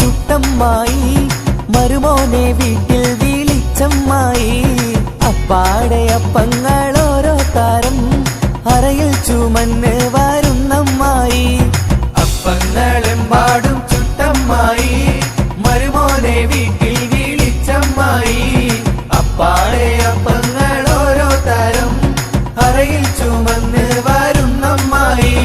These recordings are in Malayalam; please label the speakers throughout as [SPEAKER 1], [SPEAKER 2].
[SPEAKER 1] ചുട്ടമ്മായി മരുമോനെ വീട്ടിൽ വിളിച്ചമ്മായി അപ്പാടെ അപ്പങ്ങൾ ഓരോ താരം അറയിൽ ചുമന്ന് വരുന്നമ്മായി അപ്പങ്ങളെമ്പാടും ചുട്ടമ്മായി മരുമോനെ വീട്ടിൽ വിളിച്ചമ്മായി അപ്പാടെ അപ്പങ്ങൾ ഓരോ താരം അറയിൽ ചുമന്ന് വരുന്നമ്മായി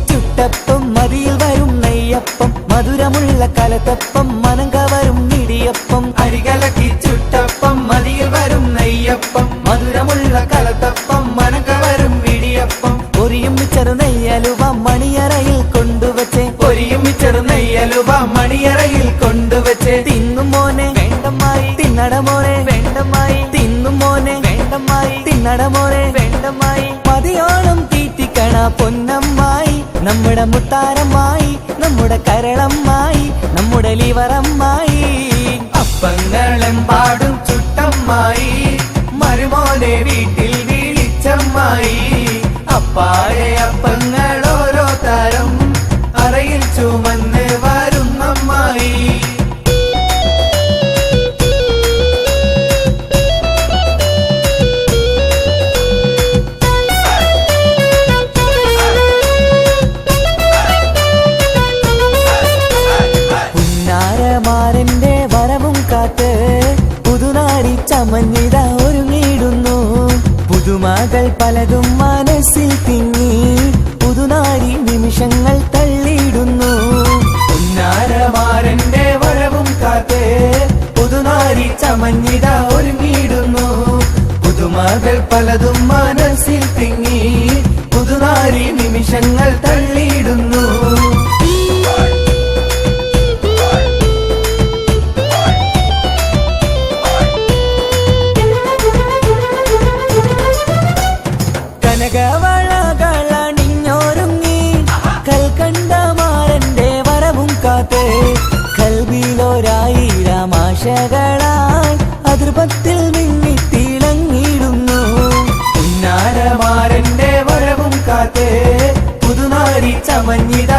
[SPEAKER 1] ചുട്ടപ്പം മതിയിൽ വരും നെയ്യപ്പം മധുരമുള്ള കലത്തപ്പം മനം കവരും ഇടിയപ്പം അരികലക്കി ചുട്ടപ്പം മതിയിൽ വരും നെയ്യപ്പം മധുരമുള്ള കലത്തപ്പം മനം കവരും ഇടിയപ്പം പൊരിയും മിച്ചറ് നെയ്യലുവ മണിയറയിൽ കൊണ്ടുവച്ചേ പൊരിയും മിച്ചറ് നെയ്യലുവ മണിയറയിൽ കൊണ്ടുവച്ചേ തിന്നും മോനെ വേണ്ടമായി തിന്നടമോനെ വേണ്ടമായി തിന്നും മോനെ വേണ്ടമായി തിന്നടമോനെ വേണ്ടമായി മതിയോളം തീറ്റിക്കണ പൊന്നമ്മായി നമ്മുടെ മുത്താരമ്മായി നമ്മുടെ കരളമ്മായി നമ്മുടെ ലിവറമ്മായി അപ്പങ്ങളെമ്പാടും ചുട്ടമ്മായി മരുമോനെ വീട്ടിൽ വിളിച്ചമ്മായി അപ്പാടെ അപ്പങ്ങൾ ഓരോ തരം അറയിൽ ചുമന്ന് വരുന്നമ്മായി മാരന്റെ വരവും കാത്ത് പുതുനാരി ചമഞ്ഞിത ഒരുങ്ങിടുന്നു പുതുമകൾ പലതും മനസ്സിൽ തിങ്ങി പുതുനാരി നിമിഷങ്ങൾ തള്ളിയിടുന്നു പുന്നാരമാരന്റെ വരവും കാത്ത് പുതുനാരി ചമഞ്ഞിത ഒരുങ്ങിടുന്നു പുതുമകൾ പലതും മനസ്സിൽ തിങ്ങി പുതുനാരി നിമിഷങ്ങൾ തള്ളിയിടുന്നു കനകവളകളണിഞ്ഞൊരുങ്ങി കൽക്കണ്ടമാരന്റെ വരവും കാത്ത് കൽവിലൊരായിരം ആശകളായി അതിർപ്പത്തിൽ മിന്നിത്തിളങ്ങിടുന്നു പുന്നാരമാരന്റെ വരവും കാത്ത് പുതുനാരി ചമഞ്ഞിത